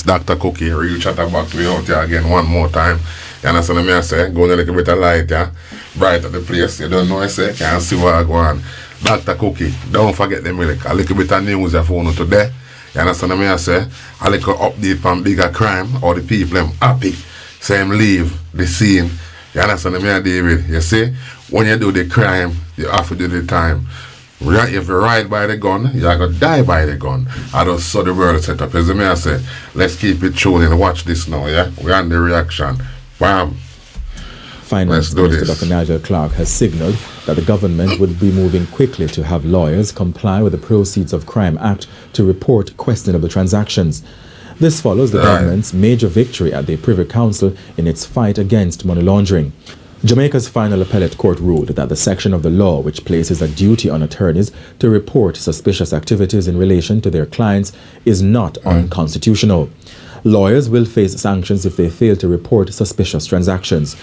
Dr. Cookie, real chatterbox, we out here again one more time. You understand me? I say, go on a little bit of light, yeah? Bright at the place, you don't know, I say, can't see what I go on. Dr. Cookie, don't forget them, a little bit of news you phone today. You understand me? I say, a little update on bigger crime, or the people them happy, same leave the scene. You understand me, David? You see, when you do the crime, you have to do the time. If you ride by the gun, you're going to die by the gun. I just saw the world set up. As I say, let's keep it tuned and watch this now, yeah? We're on the reaction. Bam. Finance Minister Dr. Nigel Clark has signalled that the government would be moving quickly to have lawyers comply with the Proceeds of Crime Act to report questionable transactions. This follows the government's major victory at the Privy Council in its fight against money laundering. Jamaica's final appellate court ruled that the section of the law which places a duty on attorneys to report suspicious activities in relation to their clients is not unconstitutional. Lawyers will face sanctions if they fail to report suspicious transactions.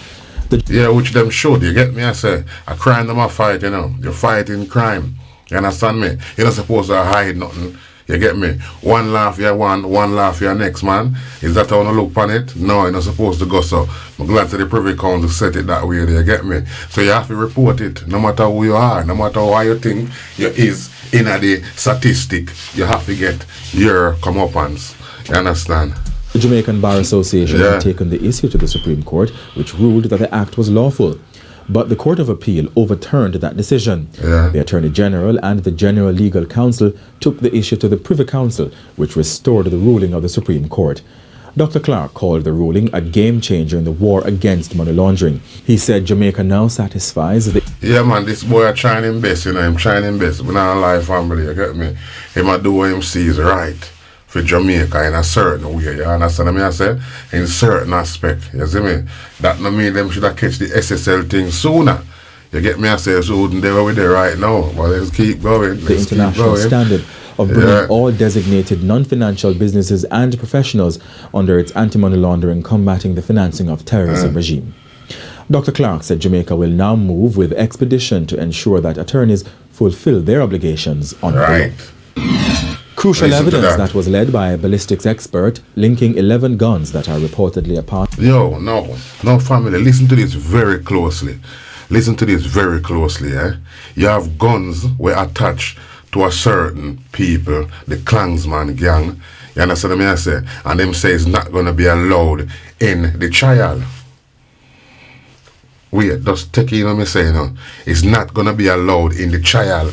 Yeah, which them should, you get me? I say, a crime them a fight, you know. You're fighting crime. You understand me? You're not supposed to hide nothing. You get me? One laugh you one laugh you next, man. Is that how you look upon it? No, you're not supposed to go so. I'm glad that the Privy Council set it that way, you get me? So you have to report it, no matter who you are, no matter how you think you is in the statistic, you have to get your comeuppance. You understand? The Jamaican Bar Association had taken the issue to the Supreme Court, which ruled that the act was lawful. But the Court of Appeal overturned that decision. The Attorney General and the General Legal Counsel took the issue to the Privy Council, which restored the ruling of the Supreme Court. Dr. Clark called the ruling a game changer in the war against money laundering. He said Jamaica now satisfies the... Yeah, man, this boy are trying his best, you know, him trying his best. We're not a live family, you get me? He might do what he sees right for Jamaica in a certain way, you understand me? I say, in certain aspect, you see me? That no mean them should have catch the SSL thing sooner. You get me? I say, so wouldn't they over there right now? But let's keep going. The international standard of bringing all designated non-financial businesses and professionals under its anti-money laundering combating the financing of terrorism regime. Dr. Clark said Jamaica will now move with expedition to ensure that attorneys fulfill their obligations on the law. Crucial evidence that was led by a ballistics expert linking 11 guns that are reportedly a part... Yo, no family, listen to this very closely. Listen to this very closely, eh? You have guns were attached to a certain people, the Clansman gang, you understand what I say? And them say it's not going to be allowed in the trial. Wait, just take it, what I say, no? It's not going to be allowed in the trial.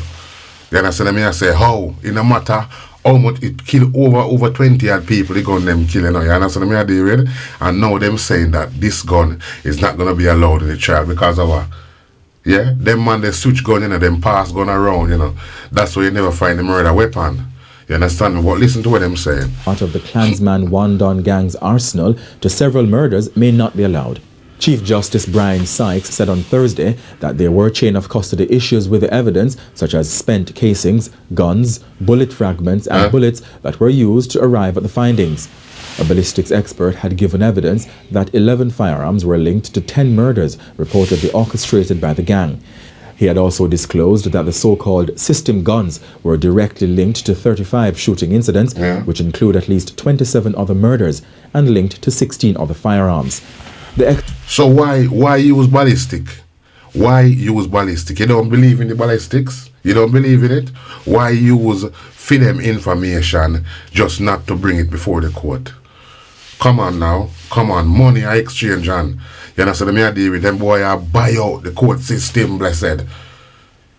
You understand what I say? How? In no matter how much it kill over 20 odd people, the gun them killing, you understand what I mean? And now them saying that this gun is not going to be allowed in the trial because of what? Yeah, them man they switch gun, you know, them pass gun around, you know. That's why you never find the murder weapon. You understand me? What? Listen to what them saying. Part of the Clansman Wandon gang's arsenal to several murders may not be allowed. Chief Justice Brian Sykes said on Thursday that there were chain of custody issues with the evidence, such as spent casings, guns, bullet fragments, and bullets that were used to arrive at the findings. A ballistics expert had given evidence that 11 firearms were linked to 10 murders reportedly orchestrated by the gang. He had also disclosed that the so-called system guns were directly linked to 35 shooting incidents, which include at least 27 other murders, and linked to 16 other firearms. So why use ballistic? Why use ballistic? You don't believe in the ballistics? You don't believe in it? Why use for them information just not to bring it before the court? Come on now. Come on. Money I exchange on. You understand me? I deal with them boy I buy out the court system, blessed.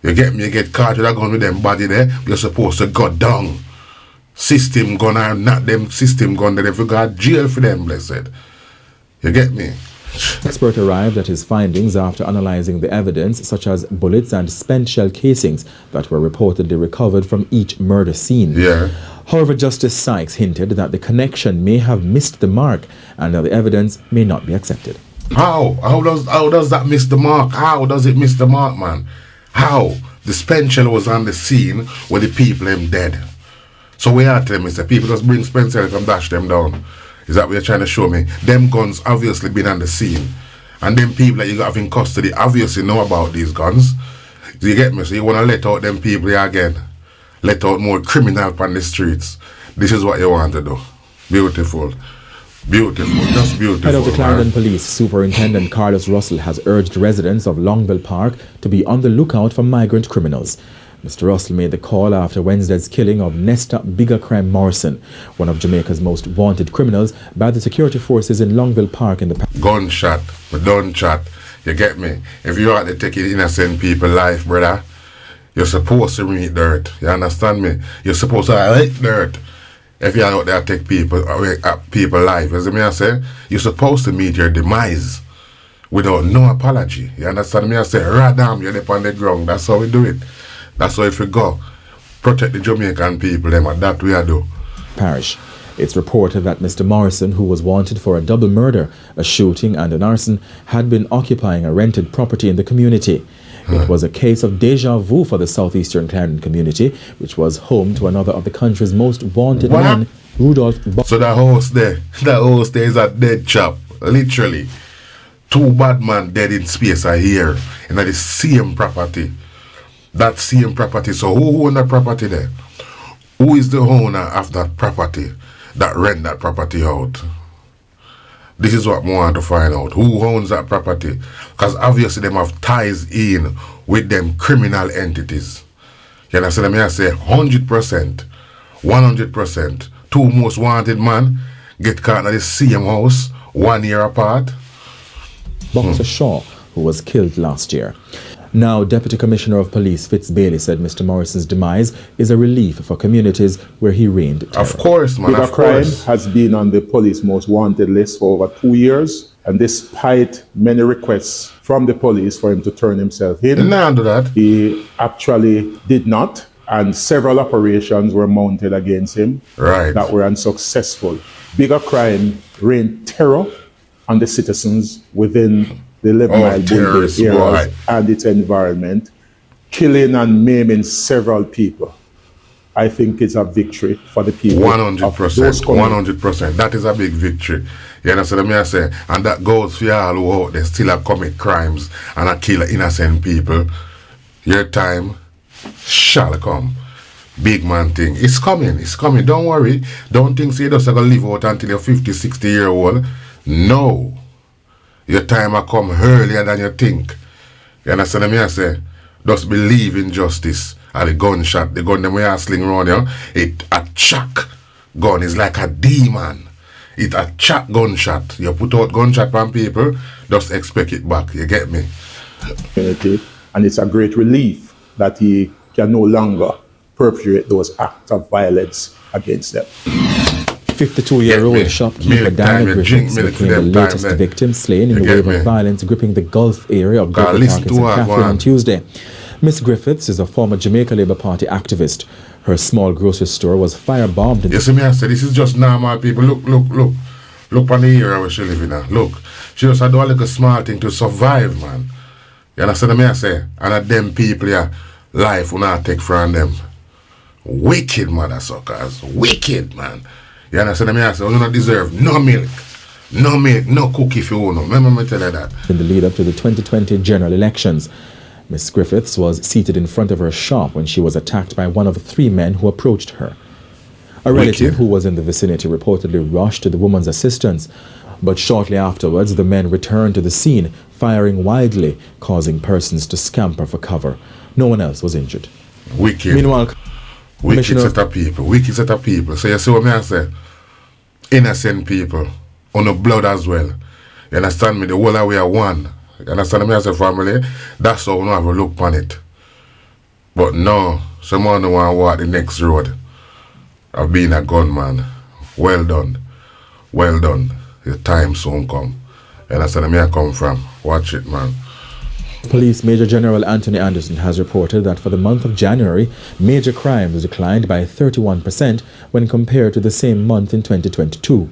You get me? You get caught with a gun with them body there. You're supposed to go down. System gun or not them system gun that if you got jail for them, blessed. You get me? Expert arrived at his findings after analyzing the evidence, such as bullets and spent shell casings that were reportedly recovered from each murder scene. However, Justice Sykes hinted that the connection may have missed the mark and that the evidence may not be accepted. How? How does that miss the mark? How does it miss the mark, man? How? The spent shell was on the scene where the people them dead. So we are telling me, say, people just bring spent shell and dash them down. Is that what you're trying to show me? Them guns obviously been on the scene. And them people that you got in custody obviously know about these guns. Do you get me? So you want to let out them people here again. Let out more criminals on the streets. This is what you want to do. Beautiful. Beautiful, just beautiful. Head of the Clarendon man. Police, Superintendent Carlos Russell, has urged residents of Longville Park to be on the lookout for migrant criminals. Mr. Russell made the call after Wednesday's killing of Nesta Bigger Crime Morrison, one of Jamaica's most wanted criminals, by the security forces in Longville Park in the past. Gunshot, but don't chat. You get me? If you are to take innocent people's life, brother, you're supposed to meet dirt. You understand me? You're supposed to like dirt. If you're out there to take people's life, as I say, you're supposed to meet your demise without no apology. You understand me? I say, radam, you're up on the ground. That's how we do it. That's how if we go. Protect the Jamaican people, them, and that we do. Parish. It's reported that Mr. Morrison, who was wanted for a double murder, a shooting and an arson, had been occupying a rented property in the community. It was a case of deja vu for the southeastern Clarendon community, which was home to another of the country's most wanted men, Rudolph. So that house there is a dead chap, literally. Two bad men dead in space are here, in the same property. That same property. So who owns that property there? Who is the owner of that property that rent that property out? This is what I want to find out. Who owns that property? Because obviously them have ties in with them criminal entities. You understand me? I say 100%, 100%. Two most wanted men get caught in the same house 1 year apart. Boxer Shaw, who was killed last year. Now, Deputy Commissioner of Police Fitz Bailey said Mr. Morrison's demise is a relief for communities where he reigned terror. Of course, man, Bigger of Crime course. has been on the police most wanted list for over 2 years, and despite many requests from the police for him to turn himself in, Nah, do that. he actually did not, and several operations were mounted against him Right. that were unsuccessful. Bigger Crime rained terror on the citizens within the 11-mile terrorists, areas boy. and its environment, killing and maiming several people. I think it's a victory for the people. 100%, 100%. That is a big victory. You understand what I say? And that goes for all who out there still a commit crimes and a kill innocent people. Your time shall come. Big man thing. It's coming. It's coming. Don't worry. Don't think you're just going to live out until you're 50, 60 year old. No. Your time will come earlier than you think. You understand what I say? Just believe in justice. And the gunshot, the gun them we are sling around you, it a chuck gun is like a demon. It a chuck gunshot. You put out gunshot on people, just expect it back. You get me? Community, and it's a great relief that he can no longer perpetrate those acts of violence against them. 52-year-old shopkeeper Daniel Griffiths became the latest victim slain in the wave of violence gripping the Gulf area of Greater Park in Catherine on Tuesday. Miss Griffiths is a former Jamaica Labour Party activist. Her small grocery store was firebombed. You see me, I say, this is just normal people. Look. Look on the area where she live in now. Look. She just had to do a little small thing to survive, man. You understand me, I say? And at them people, yeah, life will not take from them. Wicked mother suckers. Wicked, man. You understand me? I say, you don't deserve no milk, no cookie if you want. Remember me tell you that. In the lead up to the 2020 general elections, Miss Griffiths was seated in front of her shop when she was attacked by one of the three men who approached her. A relative who was in the vicinity reportedly rushed to the woman's assistance, but shortly afterwards the men returned to the scene, firing wildly, causing persons to scamper for cover. No one else was injured. Wicked. Meanwhile, Wicked set of people. Wicked set of people. So you see what me I say? Innocent people. On the blood as well. You understand me? The whole of we are one. You understand me as a family? That's how we don't have a look on it. But no, someone don't want to walk the next road of being a gunman. Well done. Well done. Your time soon come. You understand me I come from? Watch it, man. Police Major General Anthony Anderson has reported that for the month of January, major crimes declined by 31% when compared to the same month in 2022.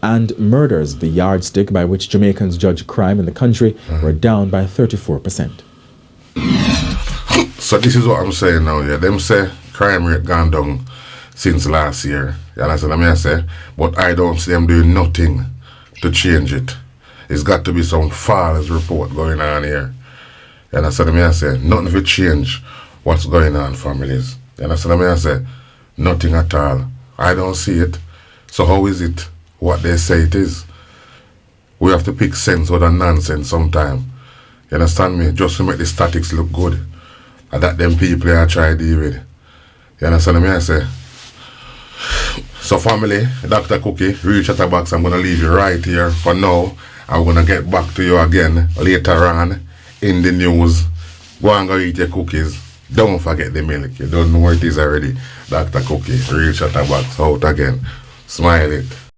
And murders, the yardstick by which Jamaicans judge crime in the country, were down by 34%. So this is what I'm saying now, yeah. Them say crime rate gone down since last year. You understand what I say? But I don't see them doing nothing to change it. It's got to be some false report going on here. You understand what I say? Nothing will change what's going on, families. You understand what I say? Nothing at all. I don't see it. So how is it what they say it is. We have to pick sense out of nonsense sometime. You understand me? Just to make the statics look good. And that them people I try to deal with. You understand me? I say. So family, Dr. Cookie, reach at the box. I'm going to leave you right here for now. I'm going to get back to you again later on in the news. Go and go eat your cookies. Don't forget the milk. You don't know what it is already. Dr. Cookie, reach at the box. Out again. Smile it.